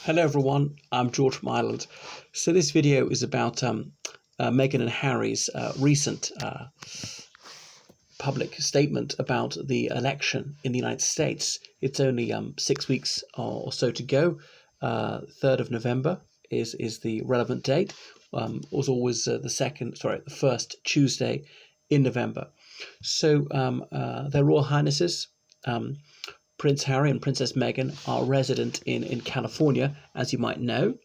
Hello everyone, I'm George from Ireland. So this video is about Meghan and Harry's recent public statement about the election in the United States. It's only 6 weeks or so to go. 3rd of November is the relevant date. Was always the first Tuesday in November. So their Royal Highnesses, Prince Harry and Princess Meghan, are resident in California, as you might know.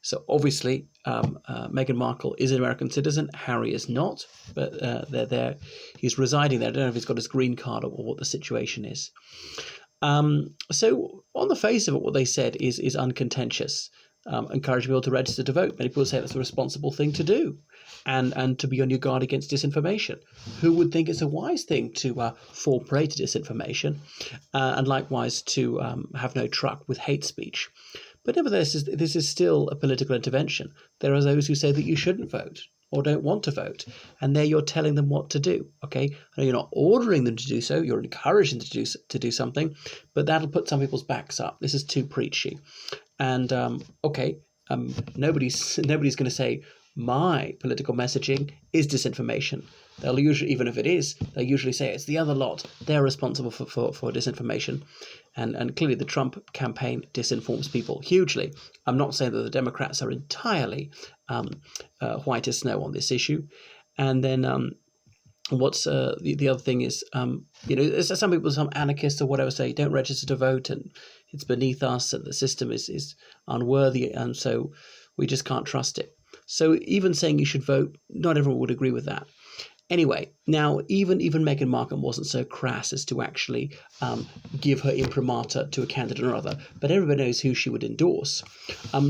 So obviously, Meghan Markle is an American citizen. Harry is not, but they're there. He's residing there. I don't know if he's got his green card or what the situation is. So on the face of it, what they said is uncontentious. Encouraging people to register to vote. Many people say that's a responsible thing to do, and to be on your guard against disinformation. Who would think it's a wise thing to fall prey to disinformation, and likewise to have no truck with hate speech? But nevertheless, this is still a political intervention. There are those who say that you shouldn't vote or don't want to vote, and there you're telling them what to do. Okay, I know you're not ordering them to do so; you're encouraging them to do something, but that'll put some people's backs up. This is too preachy. And nobody's going to say my political messaging is disinformation. They'll usually, even if it is, they'll usually say it's the other lot. They're responsible for disinformation. And clearly the Trump campaign disinforms people hugely. I'm not saying that the Democrats are entirely white as snow on this issue. And then what's the other thing is, some people, some anarchists or whatever, say don't register to vote and it's beneath us and the system is unworthy and so we just can't trust it. So even saying you should vote, not everyone would agree with that. Anyway, now even Meghan Markle wasn't so crass as to actually give her imprimatur to a candidate or other, but everybody knows who she would endorse.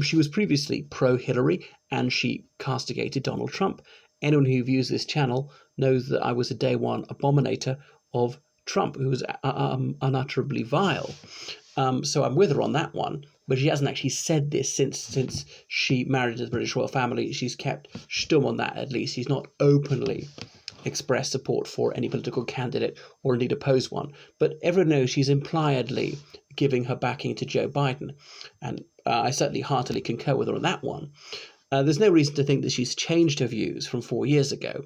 She was previously pro-Hillary and she castigated Donald Trump. Anyone who views this channel knows that I was a day one abominator of Trump, who was unutterably vile. So I'm with her on that one, but she hasn't actually said this since she married the British royal family. She's kept stum on that at least. She's not openly expressed support for any political candidate or indeed oppose one. But everyone knows she's impliedly giving her backing to Joe Biden. And I certainly heartily concur with her on that one. There's no reason to think that she's changed her views from 4 years ago.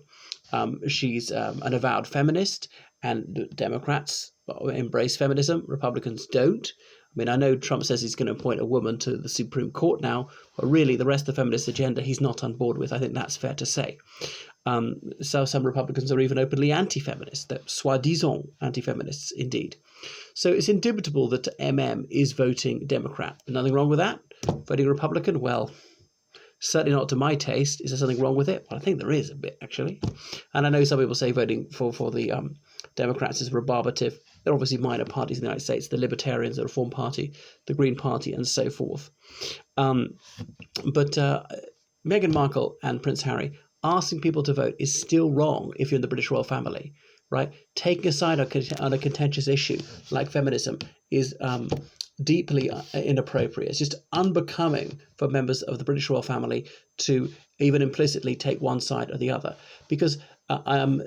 She's an avowed feminist, and Democrats embrace feminism. Republicans don't. I mean, I know Trump says he's going to appoint a woman to the Supreme Court now, but really the rest of the feminist agenda he's not on board with. I think that's fair to say. So some Republicans are even openly anti-feminist. They're soi-disant anti-feminists indeed. So it's indubitable that MM is voting Democrat. Nothing wrong with that. Voting Republican, well, certainly not to my taste. Is there something wrong with it? Well, I think there is a bit, actually. And I know some people say voting for the Democrats is rebarbative. There are obviously minor parties in the United States, the Libertarians, the Reform Party, the Green Party, and so forth. But Meghan Markle and Prince Harry, asking people to vote is still wrong if you're in the British royal family, right? Taking a side on a contentious issue like feminism is deeply inappropriate. It's just unbecoming for members of the British royal family to even implicitly take one side or the other, because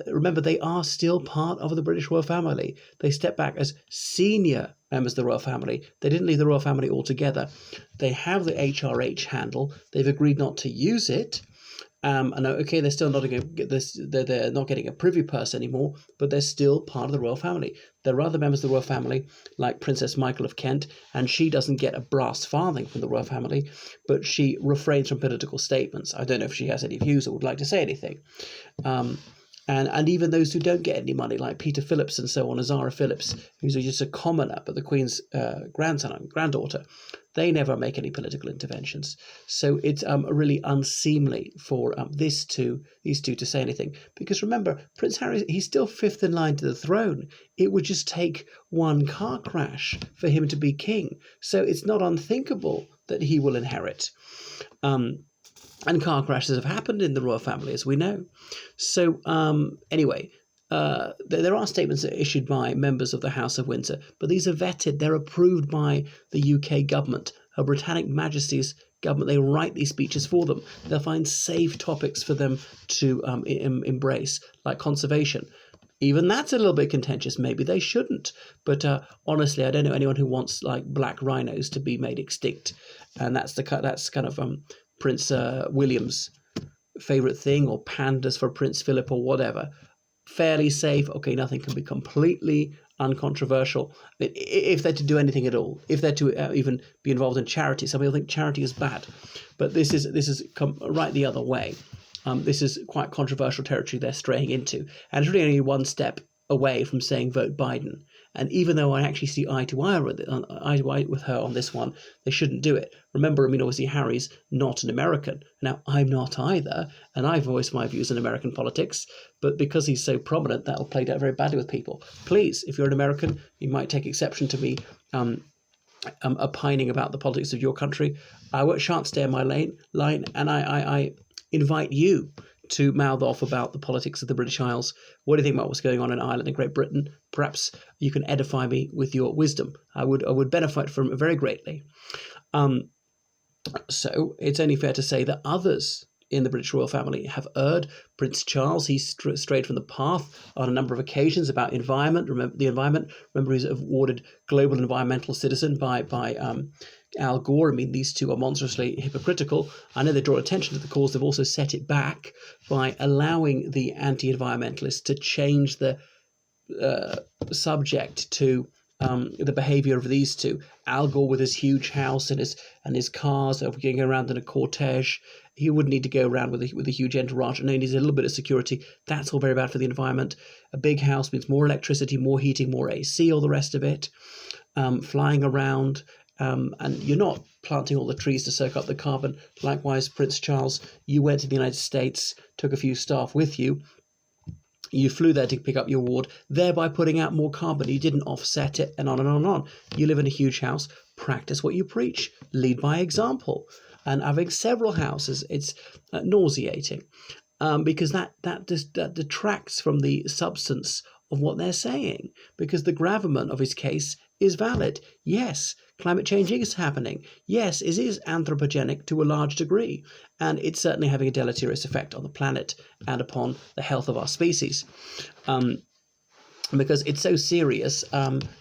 remember, they are still part of the British royal family. They step back as senior members of the royal family. They didn't leave the royal family altogether. They have the HRH handle. They've agreed not to use it. And okay, they're still not going to get this. They're not getting a privy purse anymore, but they're still part of the royal family. There are other members of the royal family, like Princess Michael of Kent, and she doesn't get a brass farthing from the royal family, but she refrains from political statements. I don't know if she has any views or would like to say anything. And even those who don't get any money, like Peter Phillips and so on, Azara Phillips, who's just a commoner, but the Queen's grandson and granddaughter, they never make any political interventions. So it's really unseemly for these two to say anything. Because remember, Prince Harry, he's still fifth in line to the throne. It would just take one car crash for him to be king. So it's not unthinkable that he will inherit. And car crashes have happened in the royal family, as we know. So anyway, there are statements that are issued by members of the House of Windsor, but these are vetted. They're approved by the UK government, Her Britannic Majesty's government. They write these speeches for them. They'll find safe topics for them to embrace, like conservation. Even that's a little bit contentious. Maybe they shouldn't. But honestly, I don't know anyone who wants like black rhinos to be made extinct, and that's kind of Prince William's favorite thing, or pandas for Prince Philip or whatever. Fairly safe. Okay, nothing can be completely uncontroversial. If they're to do anything at all, if they're to even be involved in charity, some people think charity is bad, but this is come right the other way. This is quite controversial territory they're straying into, and it's really only one step away from saying vote Biden. And even though I actually see eye to eye with her on this one, they shouldn't do it. Remember, I mean, obviously Harry's not an American. Now, I'm not either, and I've voiced my views on American politics, but because he's so prominent, that'll play out very badly with people. Please, if you're an American, you might take exception to me opining about the politics of your country. I shan't stay in my line, and I invite you to mouth off about the politics of the British Isles. What do you think about what's going on in Ireland and Great Britain? Perhaps you can edify me with your wisdom. I would benefit from it very greatly. So it's only fair to say that others in the British royal family have erred. Prince Charles, he strayed from the path on a number of occasions about environment. Remember the environment. Remember, he's awarded Global Environmental Citizen by Al Gore. I mean, these two are monstrously hypocritical. I know they draw attention to the cause. They've also set it back by allowing the anti-environmentalists to change the subject to the behaviour of these two. Al Gore with his huge house and his cars, going around in a cortege. He wouldn't need to go around with a huge entourage. No, he needs a little bit of security. That's all very bad for the environment. A big house means more electricity, more heating, more AC, all the rest of it. Flying around. And you're not planting all the trees to soak up the carbon. Likewise, Prince Charles, you went to the United States, took a few staff with you. You flew there to pick up your award, thereby putting out more carbon. You didn't offset it, and on and on and on. You live in a huge house. Practice what you preach. Lead by example. And having several houses, it's nauseating, because that detracts from the substance of what they're saying, because the gravamen of his case is valid. Yes, climate change is happening. Yes, it is anthropogenic to a large degree, and it's certainly having a deleterious effect on the planet and upon the health of our species. Because it's so serious,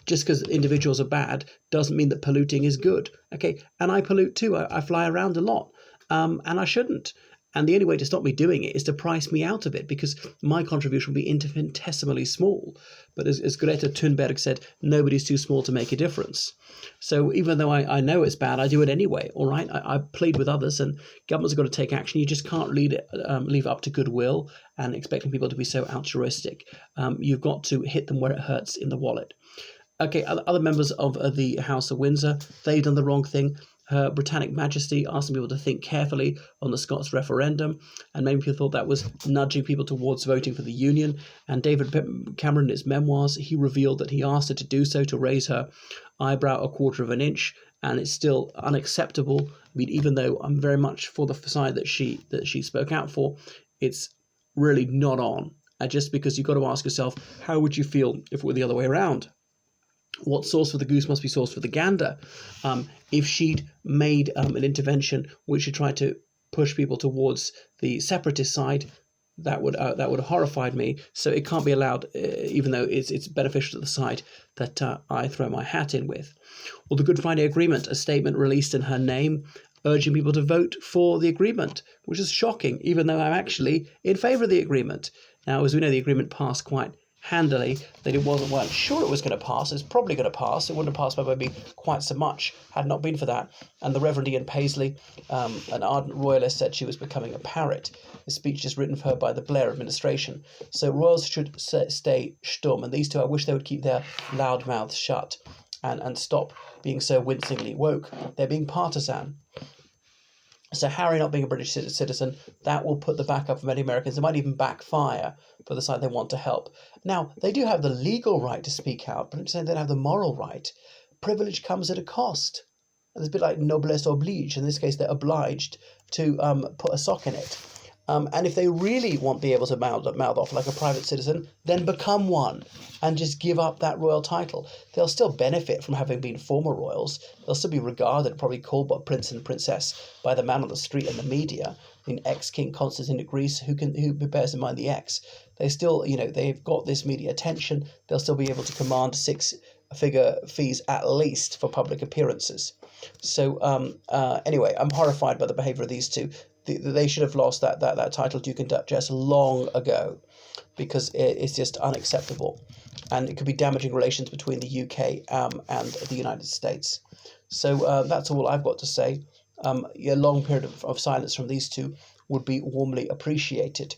just because individuals are bad doesn't mean that polluting is good. Okay, and I pollute too. I fly around a lot, and I shouldn't. And the only way to stop me doing it is to price me out of it, because my contribution will be infinitesimally small. But as Greta Thunberg said, nobody's too small to make a difference. So even though I know it's bad, I do it anyway, all right? I plead with others, and governments have got to take action. You just can't leave it up to goodwill and expecting people to be so altruistic. You've got to hit them where it hurts in the wallet. Okay, other members of the House of Windsor, they've done the wrong thing. Her Britannic Majesty asking people to think carefully on the Scots referendum, and many people thought that was nudging people towards voting for the Union. And David Cameron, in his memoirs, he revealed that he asked her to do so, to raise her eyebrow a quarter of an inch, and it's still unacceptable. I mean, even though I'm very much for the side that she spoke out for, it's really not on. Just because you've got to ask yourself, how would you feel if it were the other way around? What sauce for the goose must be sauce for the gander. If she'd made an intervention which should try to push people towards the separatist side, that would have horrified me. So it can't be allowed, even though it's beneficial to the side that I throw my hat in with. Well, the Good Friday Agreement, a statement released in her name, urging people to vote for the agreement, which is shocking, even though I'm actually in favour of the agreement. Now, as we know, the agreement passed quite handily. They weren't sure it was going to pass. It's probably going to pass. It wouldn't have passed by maybe quite so much had it not been for that. And the Reverend Ian Paisley, an ardent royalist, said she was becoming a parrot. A speech just written for her by the Blair administration. So royals should stay stum, and these two, I wish they would keep their loud mouths shut and stop being so wincingly woke. They're being partisan. So Harry not being a British citizen, that will put the back up for many Americans. It might even backfire for the side they want to help. Now, they do have the legal right to speak out, but they don't have the moral right. Privilege comes at a cost. And it's a bit like noblesse oblige. In this case, they're obliged to put a sock in it. And if they really want to be able to mouth off like a private citizen, then become one and just give up that royal title. They'll still benefit from having been former royals. They'll still be regarded, probably called by prince and princess by the man on the street and the media. I mean, ex-King Constantine of Greece, who bears in mind the ex? They still, they've got this media attention. They'll still be able to command six-figure fees at least for public appearances. So anyway, I'm horrified by the behaviour of these two. They should have lost that title, Duke and Duchess, long ago, because it's just unacceptable, and it could be damaging relations between the UK and the United States. So that's all I've got to say. A long period of silence from these two would be warmly appreciated.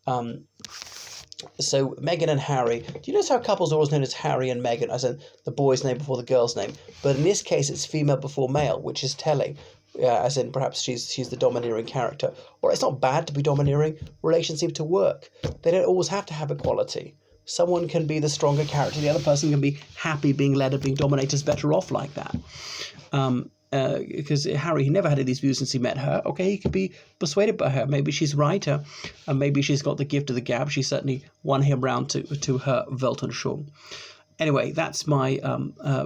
So Meghan and Harry. Do you notice how couples are always known as Harry and Meghan, as in the boy's name before the girl's name? But in this case, it's female before male, which is telling. As in perhaps she's the domineering character. Or it's not bad to be domineering. Relations seem to work. They don't always have to have equality. Someone can be the stronger character. The other person can be happy being led and being dominated, is better off like that. Because Harry, he never had these views since he met her. Okay, he could be persuaded by her. Maybe she's right, and maybe she's got the gift of the gab. She certainly won him round to her Weltanschauung. Anyway, that's my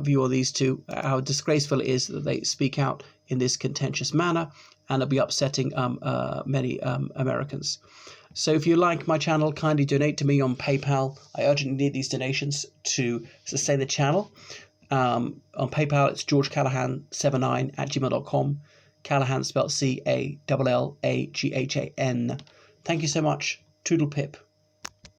view on these two. How disgraceful it is that they speak out in this contentious manner, and it'll be upsetting many Americans. So if you like my channel, kindly donate to me on PayPal. I urgently need these donations to sustain the channel. On PayPal, it's georgecallahan79@gmail.com. Callahan spelled CALLAGHAN. Thank you so much. Toodle pip.